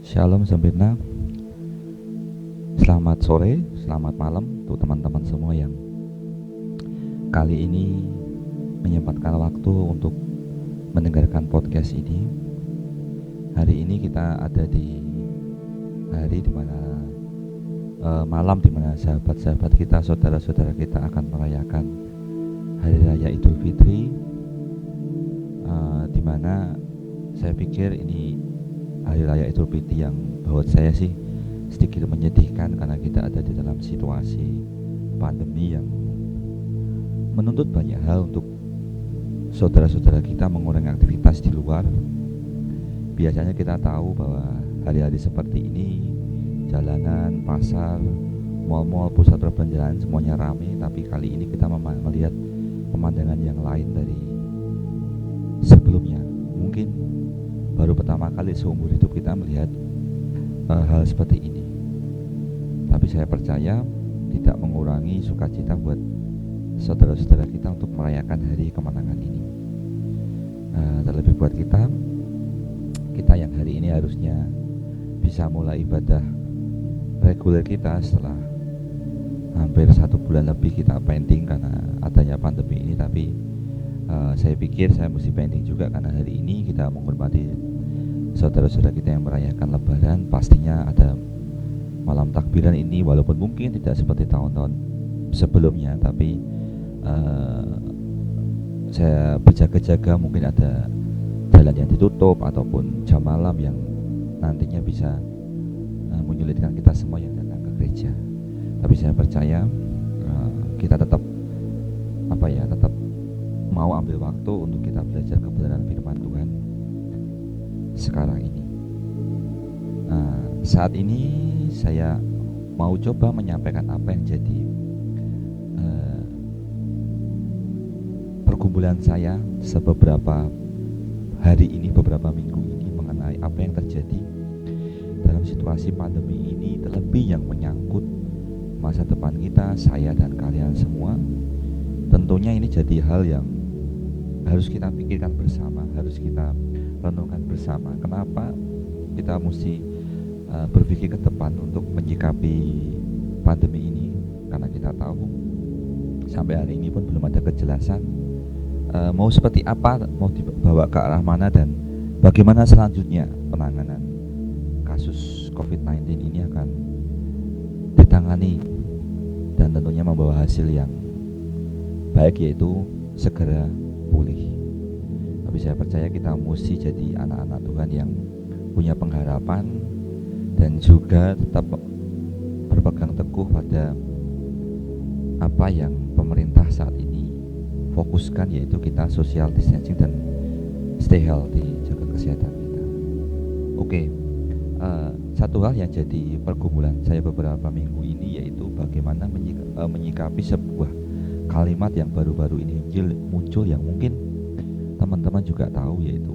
Shalom sempurna. Selamat sore, selamat malam untuk teman-teman semua yang kali ini menyempatkan waktu untuk mendengarkan podcast ini. Hari ini kita ada di hari dimana malam dimana sahabat-sahabat kita, saudara-saudara kita akan merayakan Hari Raya Idul Fitri, dimana saya pikir ini Hari Raya Idul Fitri yang buat saya sih sedikit menyedihkan karena kita ada di dalam situasi pandemi yang menuntut banyak hal untuk saudara-saudara kita mengurangi aktivitas di luar. Biasanya kita tahu bahwa hari-hari seperti ini jalanan, pasar, mal-mal, pusat perbelanjaan semuanya ramai, tapi kali ini kita melihat pemandangan yang lain dari sebelumnya. Mungkin baru pertama kali seumur hidup kita melihat hal seperti ini. Tapi saya percaya tidak mengurangi sukacita buat saudara-saudara kita untuk merayakan hari kemenangan ini. Terlebih buat kita yang hari ini harusnya bisa mulai ibadah reguler kita setelah hampir 1 bulan lebih kita pending karena adanya pandemi ini. Tapi saya pikir saya mesti pending juga karena hari ini kita menghormati saudara-saudara kita yang merayakan Lebaran. Pastinya ada malam takbiran ini, walaupun mungkin tidak seperti tahun-tahun sebelumnya, tapi saya berjaga-jaga, mungkin ada jalan yang ditutup ataupun jam malam yang nantinya bisa menyulitkan kita semua yang datang ke gereja. Tapi saya percaya kita tetap mau ambil waktu untuk kita belajar kebenaran firman Tuhan sekarang ini. Saat ini saya mau coba menyampaikan apa yang jadi pergumulan saya beberapa hari ini, beberapa minggu ini, mengenai apa yang terjadi dalam situasi pandemi ini, terlebih yang menyangkut masa depan kita, saya dan kalian semua. Tentunya ini jadi hal yang harus kita pikirkan bersama, harus kita renungkan bersama. Kenapa kita mesti berpikir ke depan untuk menyikapi pandemi ini? Karena kita tahu sampai hari ini pun belum ada kejelasan mau seperti apa, mau dibawa ke arah mana, dan bagaimana selanjutnya penanganan kasus COVID-19 ini akan ditangani dan tentunya membawa hasil yang baik, yaitu segera pulih. Tapi saya percaya kita mesti jadi anak-anak Tuhan yang punya pengharapan dan juga tetap berpegang teguh pada apa yang pemerintah saat ini fokuskan, yaitu kita social distancing dan stay healthy, jaga kesehatan kita. Oke, satu hal yang jadi pergumulan saya beberapa minggu ini yaitu bagaimana menyikapi sebuah kalimat yang baru-baru ini muncul yang mungkin teman-teman juga tahu, yaitu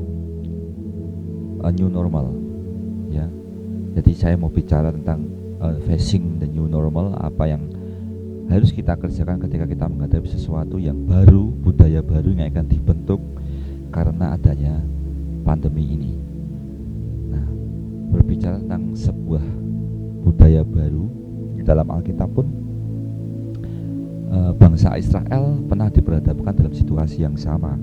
a new normal, ya. Jadi saya mau bicara tentang facing the new normal, apa yang harus kita kerjakan ketika kita menghadapi sesuatu yang baru, budaya baru yang akan dibentuk karena adanya pandemi ini. Nah, berbicara tentang sebuah budaya baru, di dalam Alkitab pun bangsa Israel pernah diperhadapkan dalam situasi yang sama.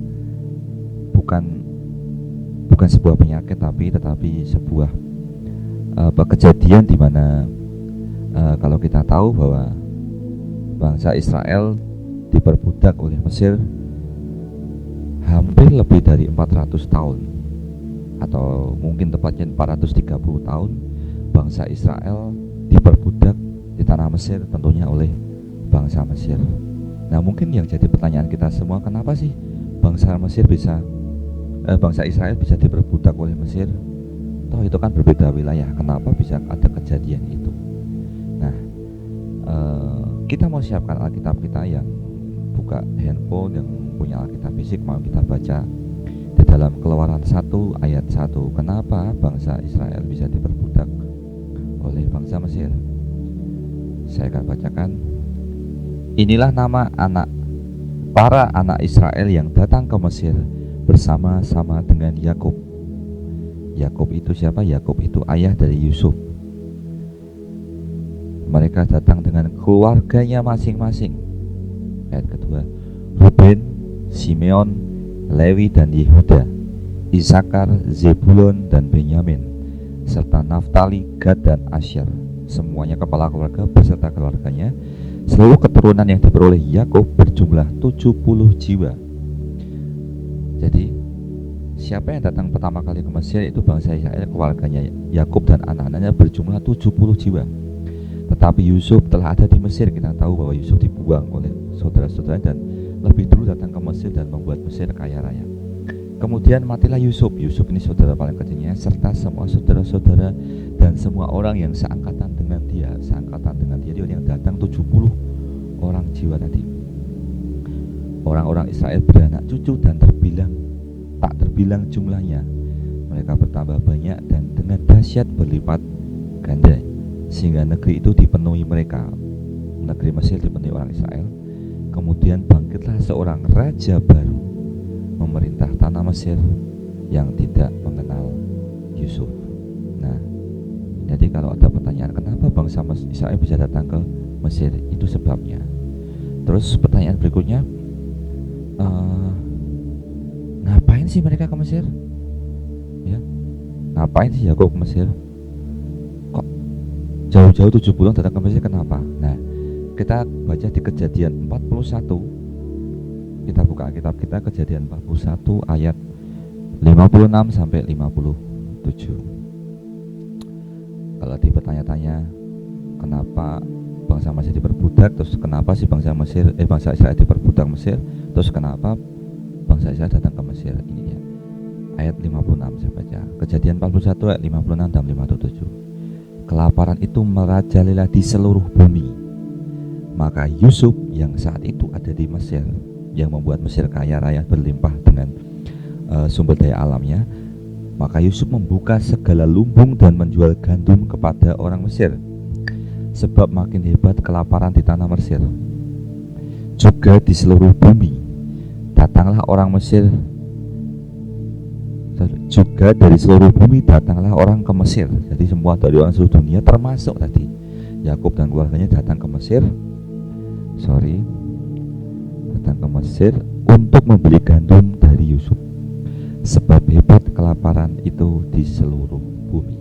Bukan sebuah penyakit, tetapi sebuah kejadian di mana kalau kita tahu bahwa bangsa Israel diperbudak oleh Mesir hampir lebih dari 400 tahun, atau mungkin tepatnya 430 tahun bangsa Israel diperbudak di tanah Mesir, tentunya oleh bangsa Mesir. Nah, mungkin yang jadi pertanyaan kita semua, kenapa sih bangsa Israel bisa diperbudak oleh Mesir? Toh itu kan berbeda wilayah, kenapa bisa ada kejadian itu? Nah, kita mau siapkan Alkitab kita, yang buka handphone, yang punya Alkitab fisik, mau kita baca di dalam Keluaran 1 ayat 1. Kenapa bangsa Israel bisa diperbudak oleh bangsa Mesir? Saya akan bacakan. Inilah nama para anak Israel yang datang ke Mesir bersama-sama dengan Yakub. Yakub itu siapa? Yakub itu ayah dari Yusuf. Mereka datang dengan keluarganya masing-masing. Ayat kedua, Ruben, Simeon, Lewi dan Yehuda, Isakar, Zebulon dan Benyamin, serta Naftali, Gad dan Asyer. Semuanya kepala keluarga beserta keluarganya. Seluruh keturunan yang diperoleh Yakub berjumlah 70 jiwa. Jadi siapa yang datang pertama kali ke Mesir itu bangsa Israel, keluarganya Yakub dan anak-anaknya berjumlah 70 jiwa. Tetapi Yusuf telah ada di Mesir. Kita tahu bahwa Yusuf dibuang oleh saudara-saudaranya dan lebih dulu datang ke Mesir dan membuat Mesir kaya raya. Kemudian matilah Yusuf. Yusuf ini saudara paling kecilnya, serta semua saudara-saudara dan semua orang yang seangkatan dengan dia. Dia yang datang 70 orang jiwa tadi. Orang-orang Israel beranak cucu dan tak terbilang jumlahnya. Mereka bertambah banyak dan dengan dahsyat berlipat ganda, sehingga negeri itu dipenuhi mereka. Negeri Mesir dipenuhi orang Israel. Kemudian bangkitlah seorang raja baru memerintah tanah Mesir yang tidak mengenal Yusuf. Nah, jadi kalau ada pertanyaan kenapa bangsa Israel bisa datang ke Mesir, itu sebabnya. Terus pertanyaan berikutnya, ngapain sih mereka ke Mesir? Ya, ngapain sih Yakub ke Mesir? Kok jauh-jauh 7 bulan datang ke Mesir, kenapa? Nah, kita baca di Kejadian 41. Kita buka kitab kita, Kejadian 41 ayat 56 sampai 57. Kalau dipertanya-tanya kenapa bangsa Mesir diperbudak, terus kenapa sih bangsa Israel diperbudak Mesir, terus kenapa bangsa Israel datang ke Mesir, ini dia. Ayat 56 saya baca. Kejadian 41 ayat 56 dan 57. Kelaparan itu merajalela di seluruh bumi. Maka Yusuf yang saat itu ada di Mesir, yang membuat Mesir kaya raya berlimpah dengan sumber daya alamnya, maka Yusuf membuka segala lumbung dan menjual gandum kepada orang Mesir, sebab makin hebat kelaparan di tanah Mesir. Juga di seluruh bumi datanglah orang Mesir, juga dari seluruh bumi datanglah orang ke Mesir. Jadi semua dari orang seluruh dunia, termasuk tadi Yakub dan keluarganya datang ke Mesir. Datang ke Mesir untuk membeli gandum dari Yusuf, sebab hebat kelaparan itu di seluruh bumi.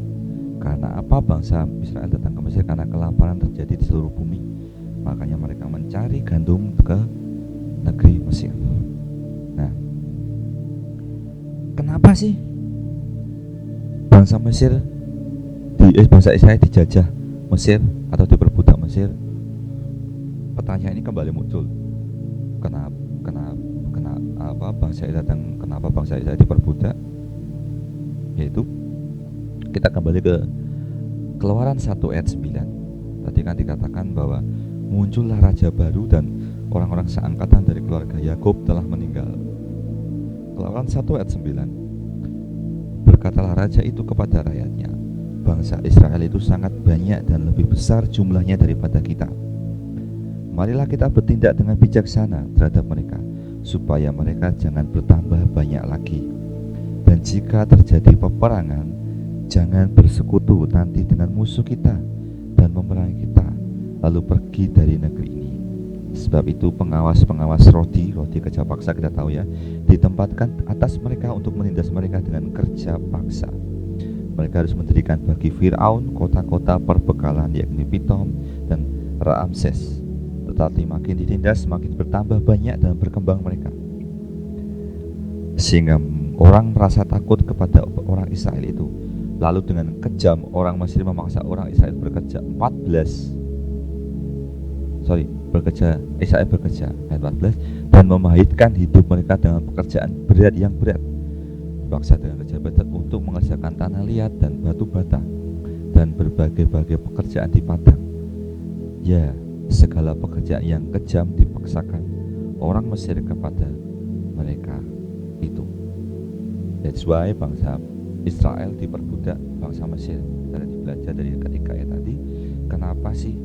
Karena apa bangsa Israel datang ke Mesir? Karena kelaparan terjadi di seluruh bumi. Makanya mereka mencari gandum ke negeri Mesir. Nah, kenapa sih bangsa Israel dijajah Mesir atau diperbudak Mesir? Pertanyaan ini kembali muncul. Kenapa bangsa Israel diperbudak? Yaitu kita kembali ke Keluaran 1 ayat 9. Tadi kan dikatakan bahwa muncullah raja baru dan orang-orang seangkatan dari keluarga Yakub telah meninggal. Keluaran 1 ayat 9. Berkatalah raja itu kepada rakyatnya, bangsa Israel itu sangat banyak dan lebih besar jumlahnya daripada kita. Marilah kita bertindak dengan bijaksana terhadap mereka, supaya mereka jangan bertambah banyak lagi. Dan jika terjadi peperangan, jangan bersekutu nanti dengan musuh kita dan memerangi kita, lalu pergi dari negeri ini. Sebab itu pengawas-pengawas roti kerja paksa, kita tahu ya, ditempatkan atas mereka untuk menindas mereka dengan kerja paksa. Mereka harus mendirikan bagi Firaun kota-kota perbekalan, yakni Pitom dan Ramses. Tetapi makin ditindas, makin bertambah banyak dan berkembang mereka, sehingga orang merasa takut kepada orang Israel itu. Lalu dengan kejam orang Mesir memaksa orang Israel bekerja ayat 14, dan memahitkan hidup mereka dengan pekerjaan berat yang berat. Dipaksa dengan kerja berat untuk mengerjakan tanah liat dan batu bata dan berbagai-bagai pekerjaan di padang. Ya, segala pekerjaan yang kejam dipaksakan orang Mesir kepada mereka itu. That's why bangsa Israel diperbudak bangsa Mesir. Kita belajar dari ketiga ayat tadi, kenapa sih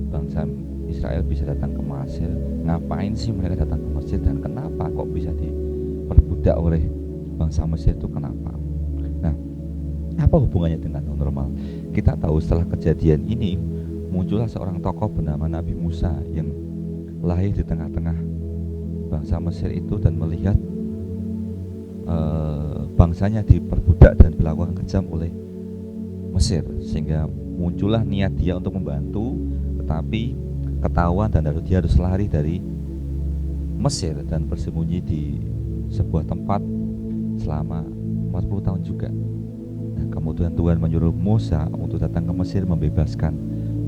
bangsa Israel bisa datang ke Mesir? Ngapain sih mereka datang ke Mesir, dan kenapa kok bisa diperbudak oleh bangsa Mesir itu? Kenapa? Nah, Apa hubungannya dengan new normal? Kita tahu setelah kejadian ini muncullah seorang tokoh bernama Nabi Musa yang lahir di tengah-tengah bangsa Mesir itu dan melihat bangsanya diperbudak dan dilakukan kejam oleh Mesir, sehingga muncullah niat dia untuk membantu, tetapi ketahuan dan lalu dia harus lari dari Mesir dan bersembunyi di sebuah tempat selama 40 tahun juga. Nah, kemudian Tuhan menyuruh Musa untuk datang ke Mesir membebaskan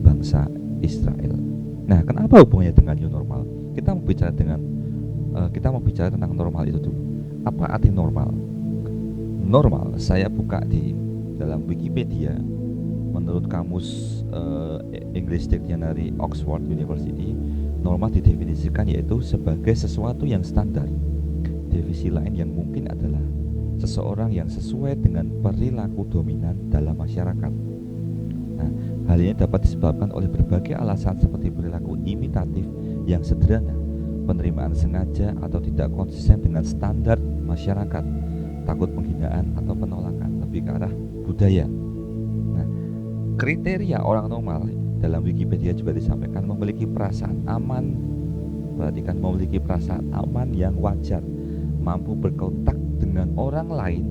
bangsa Israel. Nah, kenapa hubungannya dengan new normal? Kita mau bicara tentang normal itu dulu. Apa arti normal? Normal, saya buka di dalam Wikipedia. Menurut kamus English Dictionary Oxford University, normal didefinisikan yaitu sebagai sesuatu yang standar. Definisi lain yang mungkin adalah seseorang yang sesuai dengan perilaku dominan dalam masyarakat. Nah, hal ini dapat disebabkan oleh berbagai alasan seperti perilaku imitatif yang sederhana, penerimaan sengaja atau tidak konsisten dengan standar masyarakat, takut penghinaan atau penolakan, lebih ke arah budaya. Nah, kriteria orang normal dalam Wikipedia juga disampaikan memiliki perasaan aman, perhatikan, memiliki perasaan aman yang wajar, mampu berkontak dengan orang lain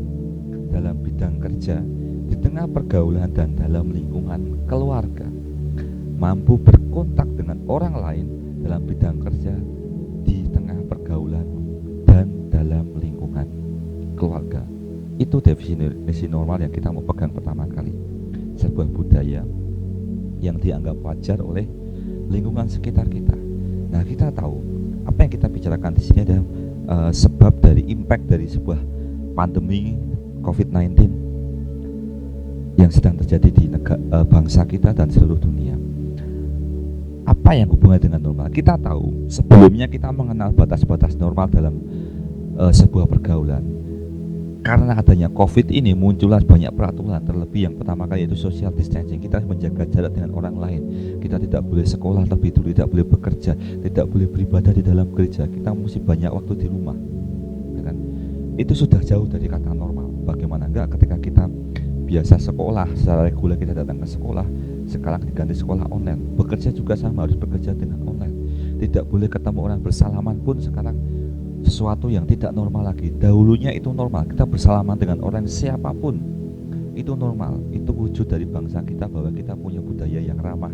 dalam bidang kerja, di tengah pergaulan dan dalam lingkungan keluarga, mampu berkontak dengan orang lain dalam bidang kerja, di tengah pergaulan dan dalam lingkungan keluarga. Itu definisi normal yang kita mau pegang pertama kali. Sebuah budaya yang dianggap wajar oleh lingkungan sekitar kita. Nah, kita tahu apa yang kita bicarakan di sini adalah sebab dari impact dari sebuah pandemi COVID-19 yang sedang terjadi di bangsa kita dan seluruh dunia. Apa yang hubungannya dengan normal? Kita tahu sebelumnya kita mengenal batas-batas normal dalam sebuah pergaulan. Karena adanya COVID ini muncullah banyak peraturan, terlebih yang pertama kali yaitu social distancing. Kita menjaga jarak dengan orang lain. Kita tidak boleh sekolah lebih dulu, tidak boleh bekerja, tidak boleh beribadah di dalam gereja. Kita mesti banyak waktu di rumah, ya kan? Itu sudah jauh dari kata normal. Bagaimana enggak ketika kita biasa sekolah secara reguler, kita datang ke sekolah, sekarang diganti sekolah online. Bekerja juga sama, harus bekerja dengan online. Tidak boleh ketemu orang, bersalaman pun sekarang sesuatu yang tidak normal lagi. Dahulunya itu normal, kita bersalaman dengan orang siapapun itu normal. Itu wujud dari bangsa kita bahwa kita punya budaya yang ramah.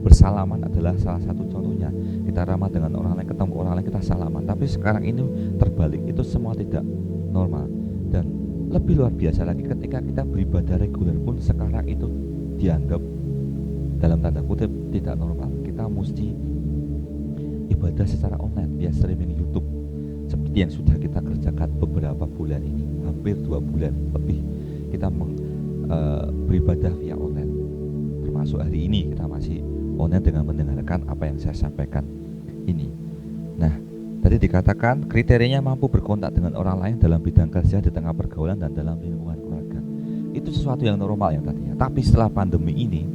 Bersalaman adalah salah satu contohnya. Kita ramah dengan orang lain, ketemu orang lain kita salaman. Tapi sekarang ini terbalik, itu semua tidak normal. Dan lebih luar biasa lagi, ketika kita beribadah reguler pun sekarang itu dianggap dalam tanda kutip tidak normal. Kita mesti ibadah secara online via streaming YouTube, seperti yang sudah kita kerjakan beberapa bulan ini, hampir 2 bulan lebih kita beribadah via online. Termasuk hari ini kita masih online dengan mendengarkan apa yang saya sampaikan ini. Nah, tadi dikatakan kriterianya mampu berkontak dengan orang lain dalam bidang kerja, di tengah pergaulan dan dalam lingkungan keluarga. Itu sesuatu yang normal yang tadinya. Tapi setelah pandemi ini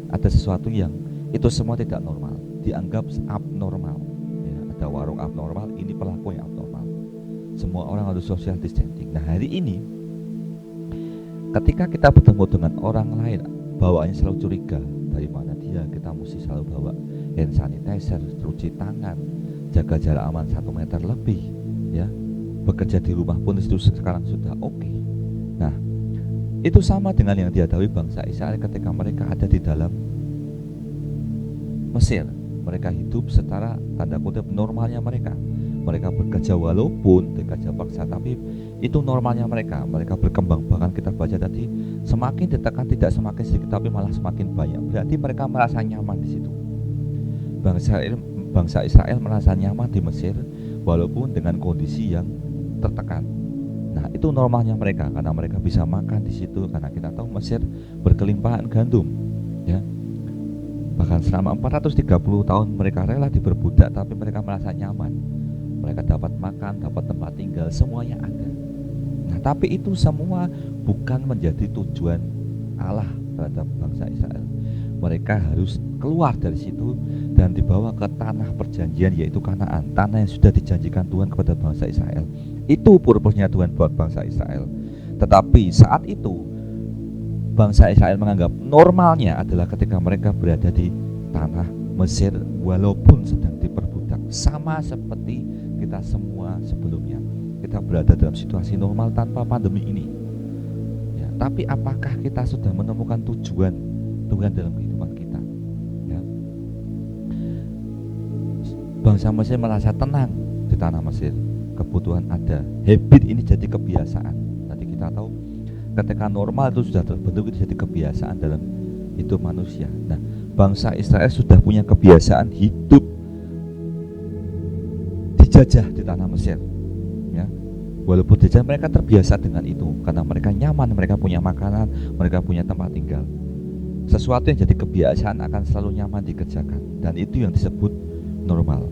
ada sesuatu yang itu semua tidak normal, dianggap abnormal. Ada warung abnormal, ini pelaku yang abnormal. Semua orang harus social distancing. Nah, hari ini ketika kita bertemu dengan orang lain, bawaannya selalu curiga, dari mana dia, kita mesti selalu bawa hand sanitizer, cuci tangan, jaga jarak aman 1 meter lebih, ya. Bekerja di rumah pun itu sekarang sudah oke. Nah, itu sama dengan yang dihadapi bangsa Israel ketika mereka ada di dalam Mesir. Mereka hidup secara tanda kutip normalnya mereka. Mereka bekerja walaupun bekerja paksa, tapi itu normalnya mereka. Mereka berkembang, bahkan kita baca tadi semakin ditekan tidak semakin sedikit, tapi malah semakin banyak. Berarti mereka merasa nyaman di situ. Bangsa Israel merasa nyaman di Mesir walaupun dengan kondisi yang tertekan. Nah, itu normalnya mereka karena mereka bisa makan di situ, karena kita tahu Mesir berkelimpahan gandum, ya. Bahkan selama 430 tahun mereka rela diperbudak, tapi mereka merasa nyaman. Mereka dapat makan, dapat tempat tinggal, semuanya ada. Nah, tapi itu semua bukan menjadi tujuan Allah terhadap bangsa Israel. Mereka harus keluar dari situ dan dibawa ke tanah perjanjian, yaitu Kanaan, tanah yang sudah dijanjikan Tuhan kepada bangsa Israel. Itu purpose-nya Tuhan buat bangsa Israel. Tetapi saat itu bangsa Israel menganggap normalnya adalah ketika mereka berada di tanah Mesir walaupun sedang diperbudak, sama seperti kita semua sebelumnya. Kita berada dalam situasi normal tanpa pandemi ini. Ya, tapi apakah kita sudah menemukan tujuan Tuhan dalam kehidupan kita? Ya. Bangsa Mesir merasa tenang di tanah Mesir, kebutuhan ada, habit ini jadi kebiasaan. Tadi kita tahu ketika normal itu sudah terbentuk, itu jadi kebiasaan dalam hidup manusia. Nah, bangsa Israel sudah punya kebiasaan hidup dijajah di tanah Mesir. Ya, walaupun dijajah mereka terbiasa dengan itu karena mereka nyaman, mereka punya makanan, mereka punya tempat tinggal. Sesuatu yang jadi kebiasaan akan selalu nyaman dikerjakan, dan itu yang disebut normal.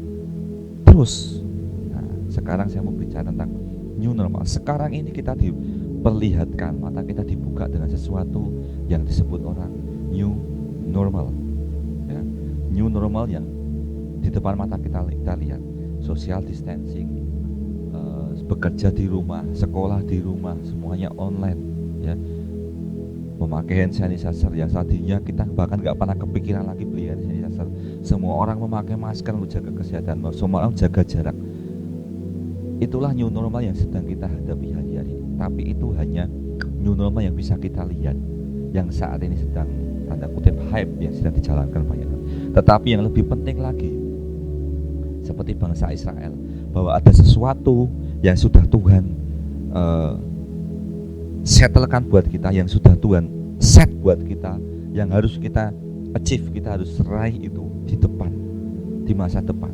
Terus, nah, sekarang saya mau bicara tentang new normal. Sekarang ini kita diperlihatkan, mata kita dibuka dengan sesuatu yang disebut orang new normal. Ya, new normal yang di depan mata kita lihat, social distancing, bekerja di rumah, sekolah di rumah, semuanya online, ya. Memakai hand sanitizer yang tadinya kita bahkan nggak pernah kepikiran lagi beli hand sanitizer. Semua orang memakai masker untuk jaga kesehatan, semua orang jaga jarak. Itulah new normal yang sedang kita hadapi hari-hari ini. Tapi itu hanya new normal yang bisa kita lihat, yang saat ini sedang tanda kutip hype yang sedang dijalankan banyak. Tetapi yang lebih penting lagi, seperti bangsa Israel, bahwa ada sesuatu yang sudah Tuhan settlekan buat kita, yang sudah Tuhan set buat kita, yang harus kita achieve, kita harus raih itu di depan, di masa depan.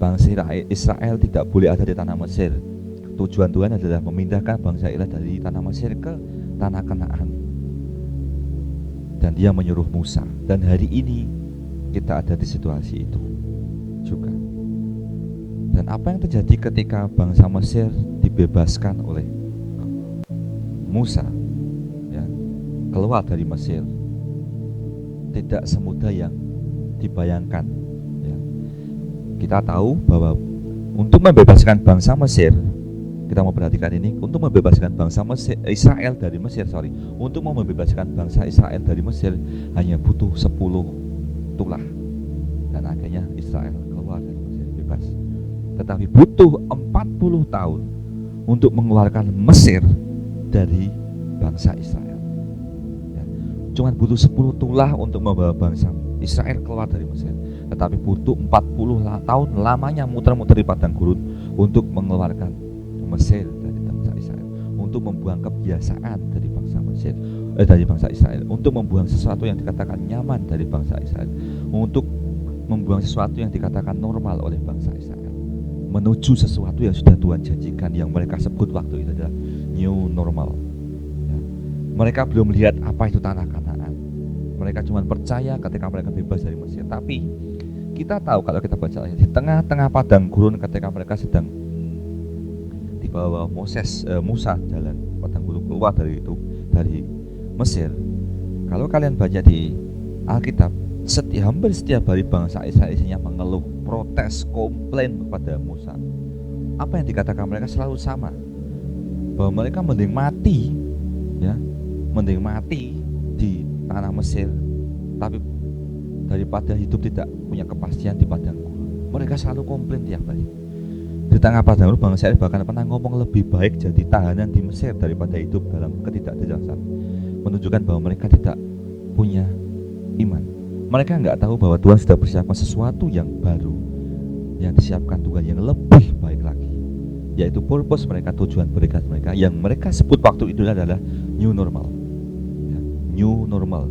Bangsa Israel tidak boleh ada di tanah Mesir. Tujuan Tuhan adalah memindahkan bangsa Israel dari tanah Mesir ke tanah Kanaan. Dan Dia menyuruh Musa. Dan hari ini kita ada di situasi itu juga. Dan apa yang terjadi ketika bangsa Mesir dibebaskan oleh Musa, ya, keluar dari Mesir, tidak semudah yang dibayangkan. Ya. Kita tahu bahwa untuk membebaskan bangsa Mesir, kita mau perhatikan ini, untuk membebaskan bangsa Mesir, Israel dari Mesir, untuk membebaskan bangsa Israel dari Mesir hanya butuh 10 tulah, dan akhirnya Israel keluar dari Mesir bebas. Tetapi butuh 40 tahun untuk mengeluarkan Mesir dari bangsa Israel. Ya. Cuman butuh 10 tulah untuk membawa bangsa Israel keluar dari Mesir. Tetapi butuh 40 tahun lamanya muter-muter di padang gurun untuk mengeluarkan Mesir dari bangsa Israel, untuk membuang kebiasaan dari bangsa Mesir, dari bangsa Israel, untuk membuang sesuatu yang dikatakan nyaman dari bangsa Israel, untuk membuang sesuatu yang dikatakan normal oleh bangsa Israel, menuju sesuatu yang sudah Tuhan janjikan, yang mereka sebut waktu itu adalah new normal. Ya. Mereka belum melihat apa itu tanah Kanaan. Mereka cuma percaya ketika mereka bebas dari Mesir. Tapi kita tahu kalau kita baca di tengah-tengah padang gurun, ketika mereka sedang dibawa Musa jalan padang gurun keluar dari Mesir. Kalau kalian baca di Alkitab, hampir setiap hari bangsa Israel isinya mengeluh, protes, komplain kepada Musa. Apa yang dikatakan mereka selalu sama, bahwa mereka mending mati, ya, mending mati di tanah Mesir, tapi daripada hidup tidak punya kepastian di padang gurun. Mereka selalu komplain tiap hari. Di tengah padang gurun, bangsa Israel bahkan pernah ngomong lebih baik jadi tahanan di Mesir daripada hidup dalam ketidakjelasan, menunjukkan bahwa mereka tidak punya iman. Mereka nggak tahu bahwa Tuhan sudah persiapkan sesuatu yang baru, yang disiapkan Tuhan yang lebih baik lagi, yaitu purpose mereka, tujuan mereka, yang mereka sebut waktu itu adalah new normal. Ya, new normal,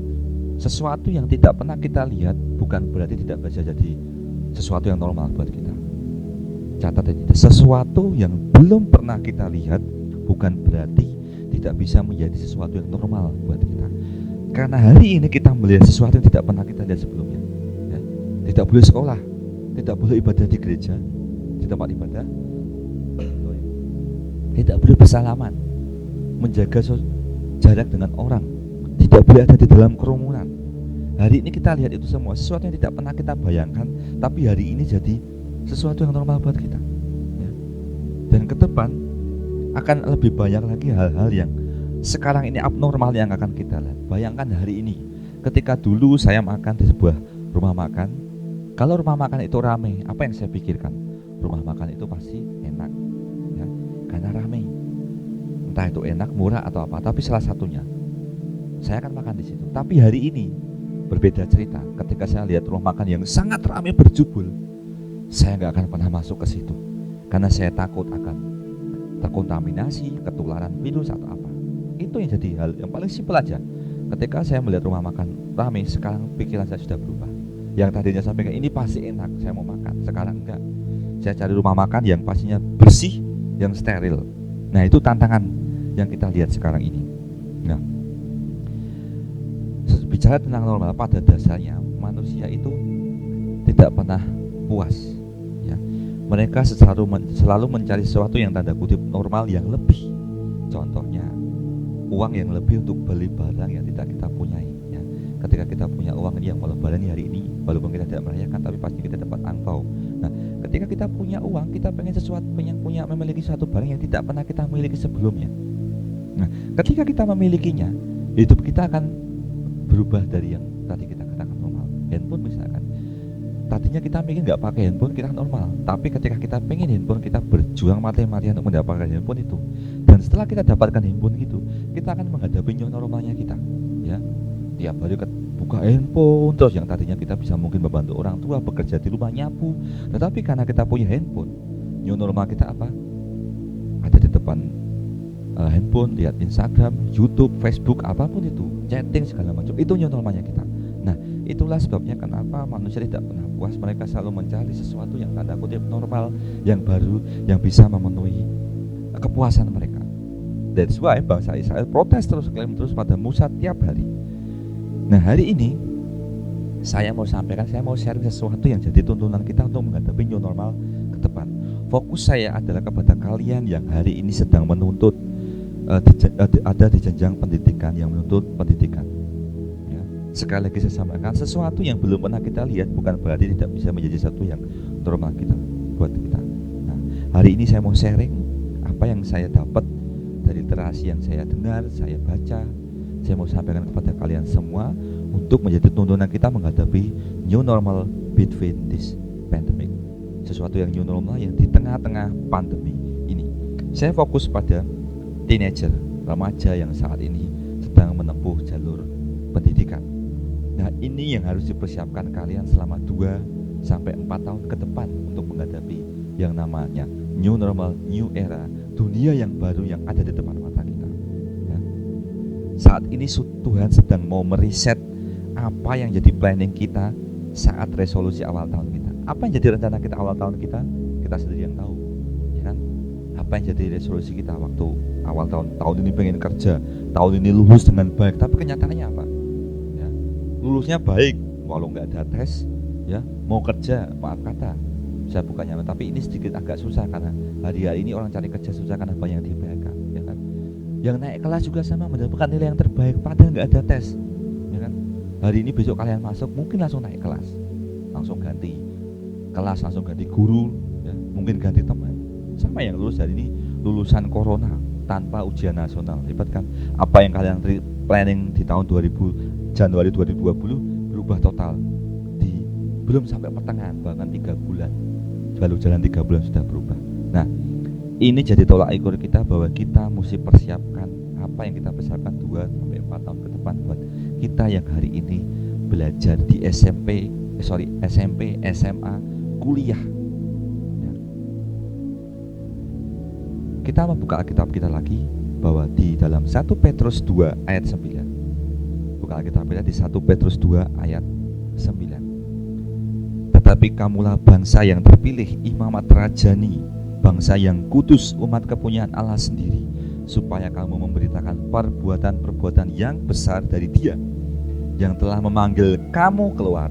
sesuatu yang tidak pernah kita lihat bukan berarti tidak bisa jadi sesuatu yang normal buat kita. Catat ini, sesuatu yang belum pernah kita lihat bukan berarti tidak bisa menjadi sesuatu yang normal buat kita. Karena hari ini kita melihat sesuatu yang tidak pernah kita lihat sebelumnya. Ya. Tidak boleh sekolah, tidak boleh ibadah di gereja, di tempat ibadah, tidak boleh bersalaman, menjaga jarak dengan orang, tidak boleh ada di dalam kerumunan. Hari ini kita lihat itu semua, sesuatu yang tidak pernah kita bayangkan, tapi hari ini jadi sesuatu yang normal buat kita. Ya. Dan ke depan akan lebih banyak lagi hal-hal yang sekarang ini abnormal yang akan kita lihat. Bayangkan hari ini, ketika dulu saya makan di sebuah rumah makan, kalau rumah makan itu ramai, apa yang saya pikirkan? Rumah makan itu pasti enak, ya, karena ramai. Entah itu enak, murah atau apa, tapi salah satunya saya akan makan di situ. Tapi hari ini berbeda cerita. Ketika saya lihat rumah makan yang sangat ramai berjubel, saya nggak akan pernah masuk ke situ, karena saya takut akan terkontaminasi, ketularan virus atau apa. Itu yang jadi hal yang paling simpel aja. Ketika saya melihat rumah makan ramai, sekarang pikiran saya sudah berubah. Yang tadinya saya pikir ini pasti enak, saya mau makan. Sekarang enggak. Saya cari rumah makan yang pastinya bersih, yang steril. Nah, itu tantangan yang kita lihat sekarang ini. Nah, bicara tentang normal, pada dasarnya manusia itu tidak pernah puas, ya. Mereka selalu mencari sesuatu yang tanda kutip normal yang lebih. Contohnya uang yang lebih untuk beli barang yang tidak kita punyai, ya. Ketika kita punya uang yang lebaran hari ini, walaupun kita tidak merayakan, tapi pasti kita dapat angpau. Nah, ketika kita punya uang, kita pengen memiliki suatu barang yang tidak pernah kita miliki sebelumnya. Nah, ketika kita memilikinya, hidup kita akan berubah dari yang tadi kita katakan normal. Handphone misalkan, tadinya kita mikir nggak pakai handphone kita normal, tapi ketika kita pengen handphone, kita berjuang mati-matian untuk mendapatkan handphone itu. Dan setelah kita dapatkan handphone itu, kita akan menghadapi new normalnya kita, ya. Tiap hari buka handphone terus, yang tadinya kita bisa mungkin membantu orang tua bekerja di rumah nyapu, tetapi karena kita punya handphone, new normal kita apa? Ada di depan handphone, lihat Instagram, YouTube, Facebook, apapun itu, chatting segala macam, itu new normalnya kita. Nah, itulah sebabnya kenapa manusia tidak pernah puas. Mereka selalu mencari sesuatu yang tanda kutip normal, yang baru, yang bisa memenuhi kepuasan mereka. That's why bangsa Israel protes terus, klaim terus pada Musa tiap hari. Nah, hari ini saya mau sharing sesuatu yang jadi tuntunan kita untuk menghadapi new normal ke depan. Fokus saya adalah kepada kalian yang hari ini sedang menuntut ada di jenjang pendidikan, yang menuntut pendidikan. Sekali lagi saya sampaikan, sesuatu yang belum pernah kita lihat bukan berarti tidak bisa menjadi sesuatu yang normal kita buat kita. Nah, hari ini saya mau sharing apa yang saya dapat dari literasi yang saya dengar, saya baca. Saya mau sampaikan kepada kalian semua untuk menjadi tuntunan kita menghadapi new normal between this pandemic. Sesuatu yang new normal yang di tengah-tengah pandemi ini. Saya fokus pada teenager, remaja yang saat ini sedang menempuh jalur pendidikan. Nah, ini yang harus dipersiapkan kalian selama 2-4 tahun ke depan untuk menghadapi yang namanya new normal, new era, dunia yang baru yang ada di depan mata kita. Ya. Saat ini Tuhan sedang mau meriset apa yang jadi planning kita saat resolusi awal tahun kita. Apa yang jadi rencana kita awal tahun kita sendiri yang tahu, ya kan? Apa yang jadi resolusi kita waktu awal tahun ini pengen kerja, tahun ini lulus dengan baik, tapi kenyataannya apa? Lulusnya baik, walau nggak ada tes, ya, mau kerja, maaf kata, saya bukannya, tapi ini sedikit agak susah karena hari-hari ini orang cari kerja susah karena banyak di PHK, ya kan. Yang naik kelas juga sama, mendapatkan nilai yang terbaik padahal nggak ada tes, ya kan. Hari ini besok kalian masuk, mungkin langsung naik kelas, langsung ganti kelas, langsung ganti guru, ya, mungkin ganti teman. Sama yang lulus hari ini, lulusan corona tanpa ujian nasional, hebat kan? Apa yang kalian planning di tahun Januari 2020 berubah total di belum sampai pertengahan, bahkan 3 bulan baru jalan 3 bulan sudah berubah. Nah, ini jadi tolak ukur kita bahwa kita mesti persiapkan apa yang kita persiapkan 2-4 tahun ke depan buat kita yang hari ini belajar di SMP, SMA, kuliah. Ya. Kita membuka Alkitab kita lagi bahwa di dalam 1 Petrus 2 ayat 9. Buka Alkitab kita di 1 Petrus 2 ayat 9. Tetapi kamulah bangsa yang terpilih, imamat rajani, bangsa yang kudus, umat kepunyaan Allah sendiri, supaya kamu memberitakan perbuatan-perbuatan yang besar dari Dia yang telah memanggil kamu keluar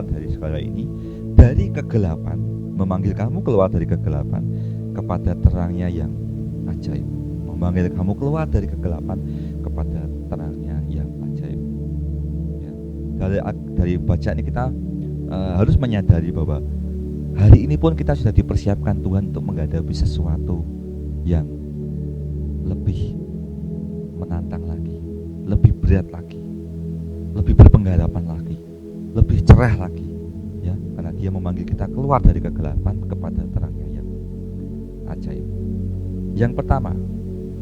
dari segala ini, dari kegelapan, memanggil kamu keluar dari kegelapan kepada terangnya yang ajaib. Memanggil kamu keluar dari kegelapan kepada terangnya yang ajaib. Ya. Dari bacaan ini kita harus menyadari bahwa hari ini pun kita sudah dipersiapkan Tuhan untuk menghadapi sesuatu yang lebih menantang lagi, lebih berat lagi, lebih berpengharapan lagi, lebih cerah lagi, ya, karena dia memanggil kita keluar dari kegelapan kepada terangnya yang ajaib. Yang pertama,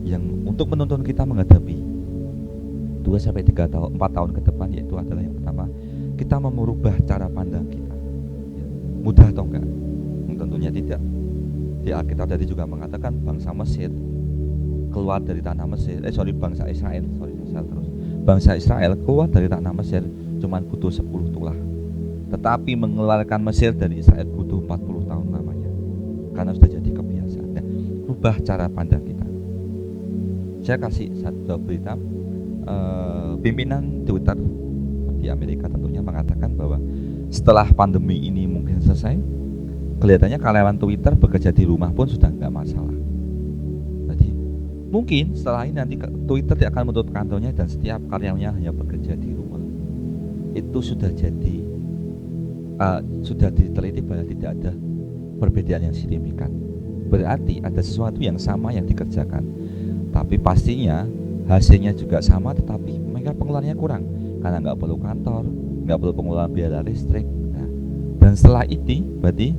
yang untuk menuntun kita menghadapi 2-3 tahun, 4 tahun ke depan, yaitu adalah yang pertama, kita merubah cara pandang kita. Ya, mudah atau enggak? Tentunya tidak. Di Alkitab tadi juga mengatakan bangsa Mesir keluar dari tanah Mesir, bangsa Israel, bangsa Israel keluar dari tanah Mesir cuma butuh 10 tulah. Tetapi mengeluarkan Mesir dari Israel butuh 40 tahun namanya, karena sudah jadi kebiasaan. Nah, rubah cara pandang kita. Saya kasih satu berita, pimpinan Twitter di Amerika tentunya mengatakan bahwa setelah pandemi ini mungkin selesai, kelihatannya karyawan Twitter bekerja di rumah pun sudah nggak masalah. Jadi mungkin setelah ini nanti Twitter tidak akan menutup kantornya dan setiap karyawannya hanya bekerja di rumah. Itu sudah jadi sudah diteliti bahwa tidak ada perbedaan yang signifikan. Berarti ada sesuatu yang sama yang dikerjakan, tapi pastinya hasilnya juga sama, tetapi mereka pengeluarannya kurang karena nggak perlu kantor, nggak perlu pengeluaran biaya listrik. Nah, dan setelah ini berarti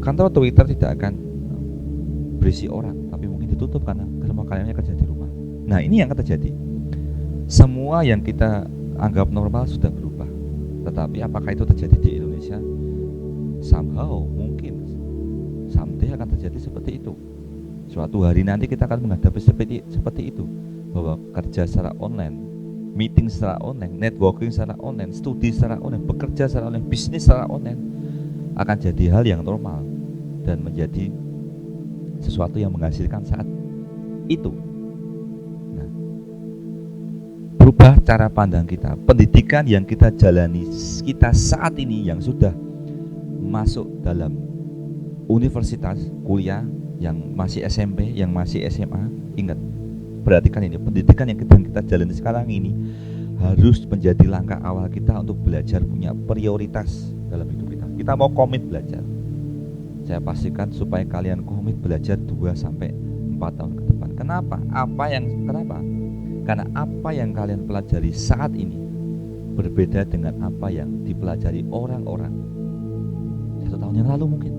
kantor Twitter tidak akan berisi orang, tapi mungkin ditutup karena semua karyawannya kerja di rumah. Nah, ini yang akan terjadi. Semua yang kita anggap normal sudah berubah. Tetapi apakah itu terjadi di Indonesia? Somehow, mungkin someday akan terjadi seperti itu. Suatu hari nanti kita akan menghadapi seperti itu, bahwa kerja secara online, meeting secara online, networking secara online, studi secara online, bekerja secara online, bisnis secara online akan jadi hal yang normal dan menjadi sesuatu yang menghasilkan saat itu. Nah, berubah cara pandang kita. Pendidikan yang kita jalani kita saat ini yang sudah masuk dalam universitas, kuliah, yang masih SMP, yang masih SMA, ingat, perhatikan ini, pendidikan yang kita jalani sekarang ini harus menjadi langkah awal kita untuk belajar punya prioritas dalam hidup kita. Kita mau komit belajar. Saya pastikan supaya kalian komit belajar 2-4 tahun ke depan. Kenapa? Kenapa? Karena apa yang kalian pelajari saat ini berbeda dengan apa yang dipelajari orang-orang 1 tahun yang lalu mungkin.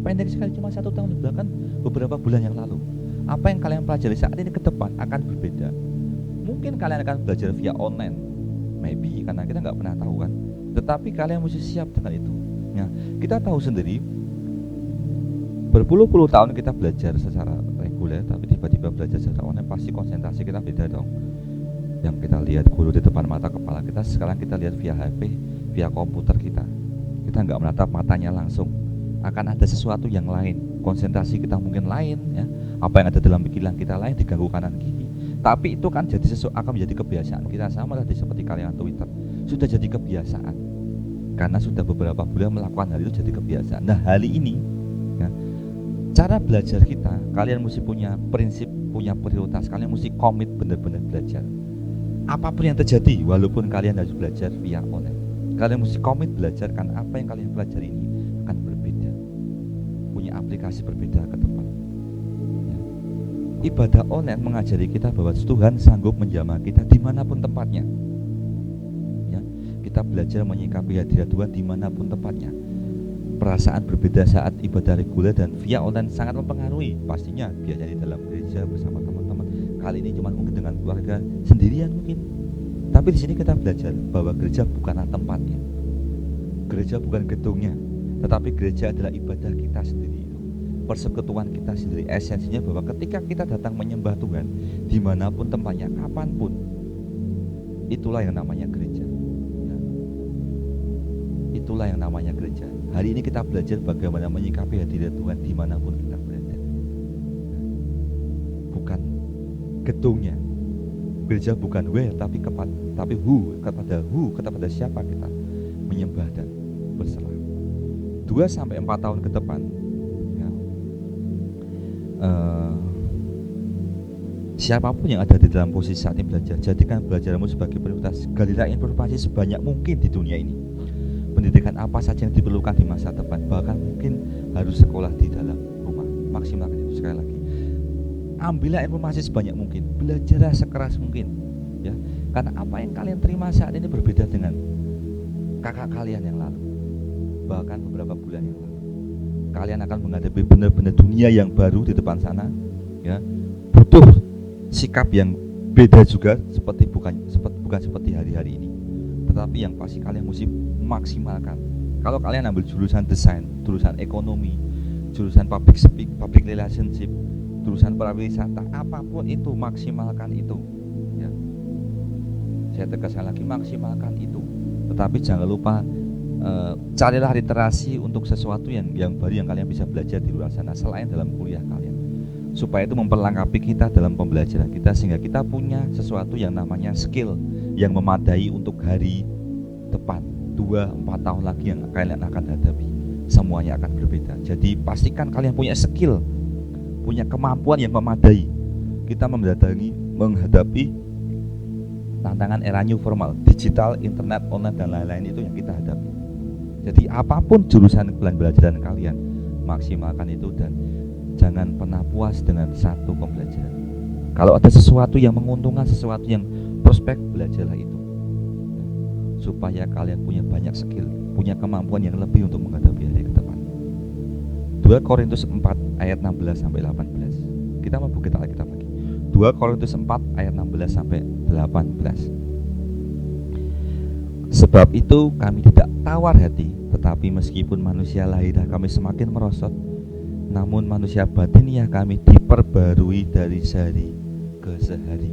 Pendek sekali, cuma 1 tahun, bahkan beberapa bulan yang lalu. Apa yang kalian pelajari saat ini ke depan akan berbeda. Mungkin kalian akan belajar via online, maybe, karena kita nggak pernah tahu kan. Tetapi kalian mesti siap dengan itu. Nah, kita tahu sendiri, berpuluh-puluh tahun kita belajar secara reguler, tapi tiba-tiba belajar secara online, pasti konsentrasi kita beda dong. Yang kita lihat guru di depan mata kepala kita, sekarang kita lihat via HP, via komputer kita. Kita nggak menatap matanya langsung. Akan ada sesuatu yang lain, konsentrasi kita mungkin lain, ya. Apa yang ada dalam pikiran kita lain, diganggu kanan kiri. Tapi itu kan jadi akan menjadi kebiasaan kita, sama tadi seperti kalian Twitter, sudah jadi kebiasaan karena sudah beberapa bulan melakukan hal itu, jadi kebiasaan. Nah, hari ini, ya, cara belajar kita, kalian mesti punya prinsip, punya prioritas, kalian mesti komit benar-benar belajar. Apapun yang terjadi, walaupun kalian harus belajar via online, kalian mesti komit belajar, karena apa yang kalian pelajari ini akan berbeda, punya aplikasi berbeda ke depan. Ya. Ibadah online mengajari kita bahwa Tuhan sanggup menjamah kita dimanapun tempatnya. Ya. Kita belajar menyikapi hadirat Tuhan dimanapun tempatnya. Perasaan berbeda saat ibadah reguler dan via online sangat mempengaruhi. Pastinya biasanya di dalam gereja bersama teman-teman, kali ini cuma mungkin dengan keluarga sendirian mungkin. Tapi di sini kita belajar bahwa gereja bukanlah tempatnya, gereja bukan gedungnya, tetapi gereja adalah ibadah kita sendiri, persekutuan kita sendiri. Esensinya bahwa ketika kita datang menyembah Tuhan dimanapun tempatnya, kapanpun, itulah yang namanya gereja. Ya. Itulah yang namanya gereja. Hari ini kita belajar bagaimana menyikapi hadirat Tuhan dimanapun kita berada. Bukan gedungnya, gereja bukan where, tapi who, kepada siapa kita menyembah dan berserah. 2-4 tahun ke depan, ya, siapapun yang ada di dalam posisi saat ini belajar, jadikan belajarmu sebagai prioritas. Galilah informasi sebanyak mungkin di dunia ini. Pendidikan apa saja yang diperlukan di masa depan, bahkan mungkin harus sekolah di dalam rumah. Maksimalkan itu. Sekali lagi, ambillah informasi sebanyak mungkin, belajarlah sekeras mungkin, ya. Karena apa yang kalian terima saat ini berbeda dengan kakak kalian yang lalu, bahkan beberapa bulan yang lalu. Kalian akan menghadapi benar-benar dunia yang baru di depan sana, ya. Butuh sikap yang beda juga, bukan seperti hari-hari ini. Tetapi yang pasti kalian mesti maksimalkan. Kalau kalian ambil jurusan desain, jurusan ekonomi, jurusan public speaking, public relationship, jurusan pariwisata, apapun itu maksimalkan itu, ya. Saya tegaskan lagi, maksimalkan itu. Tetapi jangan lupa carilah literasi untuk sesuatu yang baru yang kalian bisa belajar di luar sana selain dalam kuliah kalian, supaya itu memperlengkapi kita dalam pembelajaran kita, sehingga kita punya sesuatu yang namanya skill yang memadai untuk hari depan 2-4 tahun lagi yang kalian akan hadapi. Semuanya akan berbeda. Jadi pastikan kalian punya skill, punya kemampuan yang memadai. Kita menghadapi tantangan era new formal, digital, internet, online, dan lain-lain itu yang kita hadapi. Jadi apapun jurusan pembelajaran kalian, maksimalkan itu dan jangan pernah puas dengan satu pembelajaran. Kalau ada sesuatu yang menguntungkan, sesuatu yang prospek, belajarlah itu, supaya kalian punya banyak skill, punya kemampuan yang lebih untuk menghadapi hari ke depan. 2 Korintus 4 ayat 16 sampai 18. Kita mau buka Alkitab lagi. 2 Korintus 4 ayat 16 sampai 18. Sebab itu kami tidak tawar hati, tetapi meskipun manusia lahiriah kami semakin merosot, namun manusia batiniah kami diperbarui dari sehari ke sehari.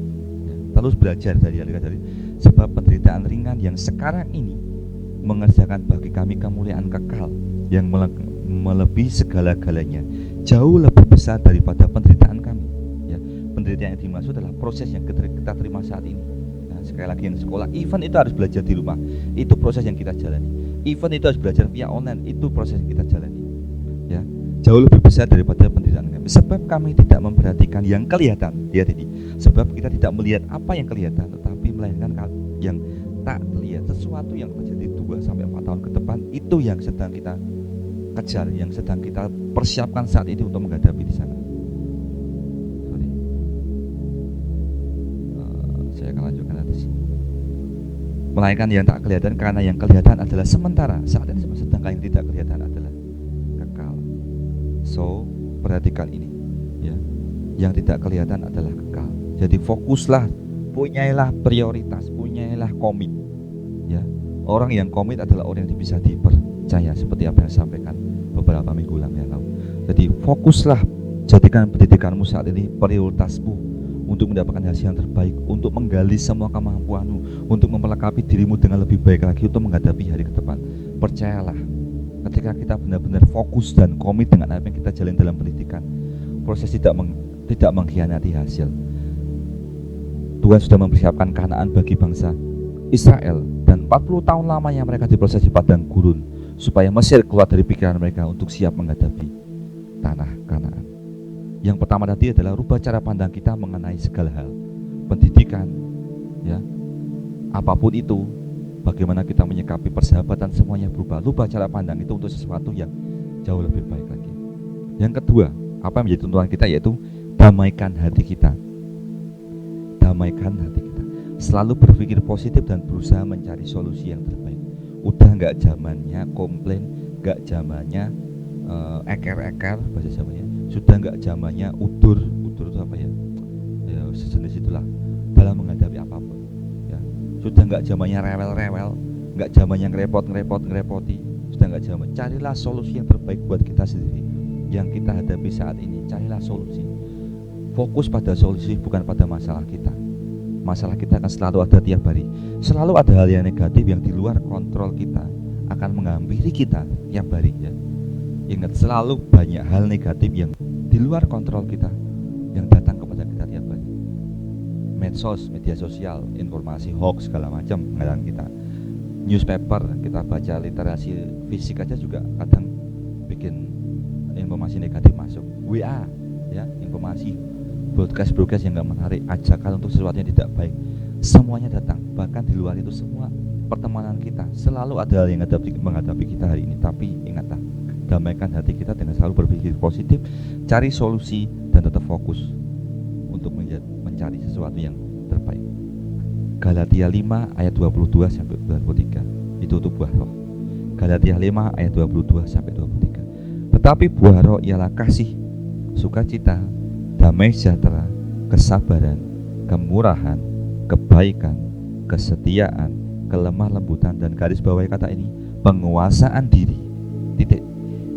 Terus belajar dari hari ke hari. Sebab penderitaan ringan yang sekarang ini mengerjakan bagi kami kemuliaan kekal yang melebihi segala-galanya, jauh lebih besar daripada penderitaan kami, ya. Penderitaan yang dimaksud adalah proses yang kita terima saat ini. Nah, sekali lagi, yang sekolah, event itu harus belajar di rumah, itu proses yang kita jalani. Event itu harus belajar via online, itu proses yang kita jalani, ya. Jauh lebih besar daripada penderitaan kami. Sebab kami tidak memperhatikan yang kelihatan, lihat ini. Sebab kita tidak melihat apa yang kelihatan, tetapi melainkan yang tak terlihat. Sesuatu yang terjadi 2-4 tahun ke depan, itu yang sedang kita kejar, yang sedang kita persiapkan saat ini untuk menghadapi di sana. Saya akan lanjutkan atas. Melainkan yang tak kelihatan, karena yang kelihatan adalah sementara. Saat ini sedangkan yang tidak kelihatan adalah kekal. So, perhatikan ini, ya. Yang tidak kelihatan adalah kekal. Jadi fokuslah, punyailah prioritas, punyailah komit, ya. Orang yang komit adalah orang yang bisa dipercaya, seperti apa yang disampaikan beberapa minggu yang lalu. Jadi fokuslah, jadikan pendidikanmu saat ini prioritasmu untuk mendapatkan hasil yang terbaik, untuk menggali semua kemampuanmu, untuk memperlengkapi dirimu dengan lebih baik lagi untuk menghadapi hari ke depan. Percayalah, ketika kita benar-benar fokus dan komit dengan apa yang kita jalani dalam pendidikan, proses tidak mengkhianati hasil. Tuhan sudah mempersiapkan Kanaan bagi bangsa Israel, dan 40 tahun lamanya mereka diproses di padang gurun, supaya Mesir keluar dari pikiran mereka untuk siap menghadapi tanah Kanaan. Yang pertama tadi adalah rubah cara pandang kita mengenai segala hal, pendidikan, ya, apapun itu, bagaimana kita menyikapi persahabatan, semuanya berubah. Rubah cara pandang itu untuk sesuatu yang jauh lebih baik lagi. Yang kedua, apa yang menjadi tuntunan kita, yaitu damaikan hati kita. Damaikan hati kita. Selalu berpikir positif dan berusaha mencari solusi yang terbaik. Udah nggak zamannya komplain, nggak zamannya eker-eker bahasa Jawanya. Sudah nggak zamannya udur itu apa ya? Ya sejenis itulah dalam menghadapi apapun, ya. Sudah nggak zamannya rewel-rewel, nggak zamannya ngerepoti. Sudah nggak zaman. Carilah solusi yang terbaik buat kita sendiri yang kita hadapi saat ini. Carilah solusi. Fokus pada solusi, bukan pada masalah kita. Masalah kita akan selalu ada tiap hari. Selalu ada hal yang negatif yang di luar kontrol kita akan menghampiri kita tiap hari, ya. Ingat, selalu banyak hal negatif yang di luar kontrol kita yang datang kepada kita tiap hari. Medsos, media sosial, informasi hoax segala macam mengadang kita. Newspaper, kita baca literasi fisik aja juga kadang bikin informasi negatif masuk. WA, ya, informasi broadcast yang gak menarik, ajakan untuk sesuatu yang tidak baik, semuanya datang. Bahkan di luar itu semua pertemanan kita, selalu ada hal yang menghadapi kita hari ini. Tapi ingatlah, damaikan hati kita dengan selalu berpikir positif, cari solusi, dan tetap fokus. untuk mencari sesuatu yang terbaik. Galatia 5 ayat 22 sampai 23. Itu untuk buah roh. Galatia 5 ayat 22 sampai 23. Tetapi buah roh ialah kasih, sukacita, damai sejahtera, kesabaran, kemurahan, kebaikan, kesetiaan, kelemah lembutan, dan garis bawahi kata ini, penguasaan diri.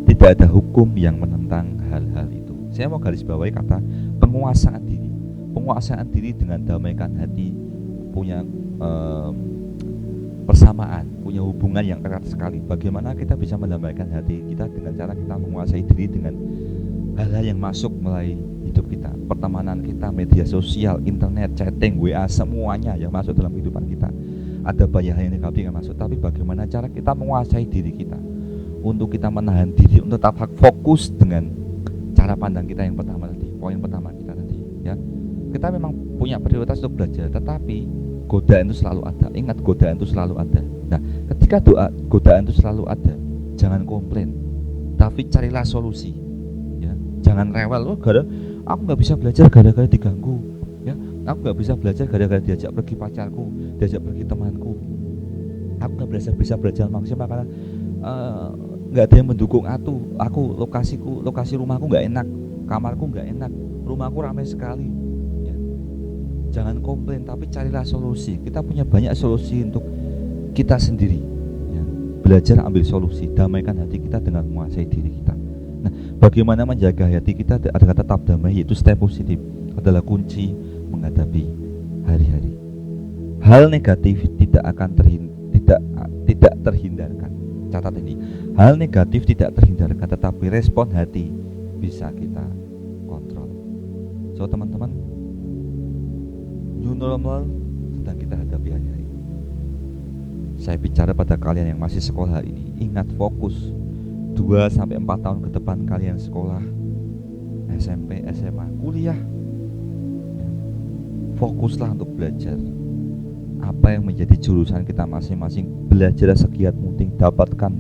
Tidak ada hukum yang menentang hal-hal itu. Saya mau garis bawahi kata penguasaan diri. Penguasaan diri dengan damaikan hati punya persamaan, punya hubungan yang erat sekali. Bagaimana kita bisa mendamaikan hati kita dengan cara kita menguasai diri dengan hal-hal yang masuk melalui hidup kita, pertemanan kita, media sosial, internet, chatting, WA, semuanya yang masuk dalam kehidupan kita. Ada banyak hal yang negatif yang masuk, tapi bagaimana cara kita menguasai diri kita untuk kita menahan diri untuk tetap fokus dengan cara pandang kita yang pertama tadi, poin pertama kita tadi, ya. Kita memang punya prioritas untuk belajar, tetapi godaan itu selalu ada. Ingat, godaan itu selalu ada. Nah, ketika godaan itu selalu ada, jangan komplain, tapi carilah solusi. Ya, jangan rewel. Aku nggak bisa belajar gara-gara diganggu. Ya, aku nggak bisa belajar gara-gara diajak pergi pacarku, diajak pergi temanku. Aku nggak bisa belajar maksimal karena nggak ada yang mendukung aku lokasi rumahku nggak enak, kamarku nggak enak, rumahku ramai sekali. Ya. Jangan komplain, tapi carilah solusi. Kita punya banyak solusi untuk kita sendiri. Ya. Belajar ambil solusi, damaikan hati kita dengan menguasai diri kita. Nah, bagaimana menjaga hati kita agar tetap damai, yaitu step positif adalah kunci menghadapi hari-hari. Hal negatif tidak terhindarkan. Catat ini, hal negatif tidak terhindarkan, tetapi respon hati bisa kita kontrol. So teman-teman, new normal sedang kita hadapi hari-hari. Saya bicara pada kalian yang masih sekolah hari ini, ingat fokus 2-4 tahun ke depan kalian sekolah, SMP, SMA, kuliah. Fokuslah untuk belajar apa yang menjadi jurusan kita masing-masing. Belajar segiat mungkin, dapatkan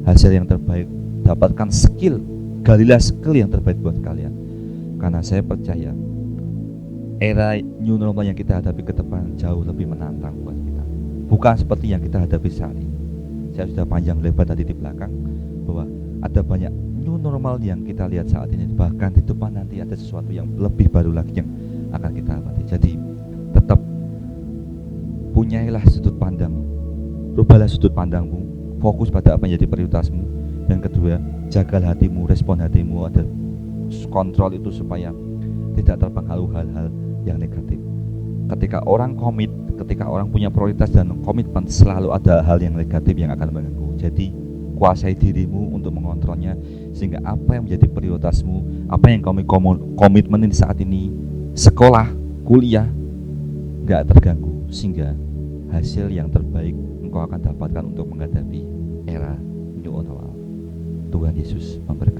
hasil yang terbaik, dapatkan skill, galilah skill yang terbaik buat kalian. Karena saya percaya era new normal yang kita hadapi ke depan jauh lebih menantang buat kita, bukan seperti yang kita hadapi saat ini. Saya sudah panjang lebar tadi di belakang bahwa ada banyak new normal yang kita lihat saat ini, bahkan di depan nanti ada sesuatu yang lebih baru lagi yang akan kita hadapi. Jadi tetap punyailah sudut pandang, rubahlah sudut pandangmu, fokus pada apa yang jadi prioritasmu. Dan kedua, jagalah hatimu, respon hatimu, ada kontrol itu supaya tidak terpengaruh hal-hal yang negatif. Ketika orang komit, ketika orang punya prioritas dan komitmen, selalu ada hal yang negatif yang akan mengganggu. Jadi kuasai dirimu untuk mengontrolnya, sehingga apa yang menjadi prioritasmu, apa yang kamu komitmenin saat ini, sekolah, kuliah, gak terganggu, sehingga hasil yang terbaik engkau akan dapatkan untuk menghadapi era new normal. Tuhan Yesus memberkati.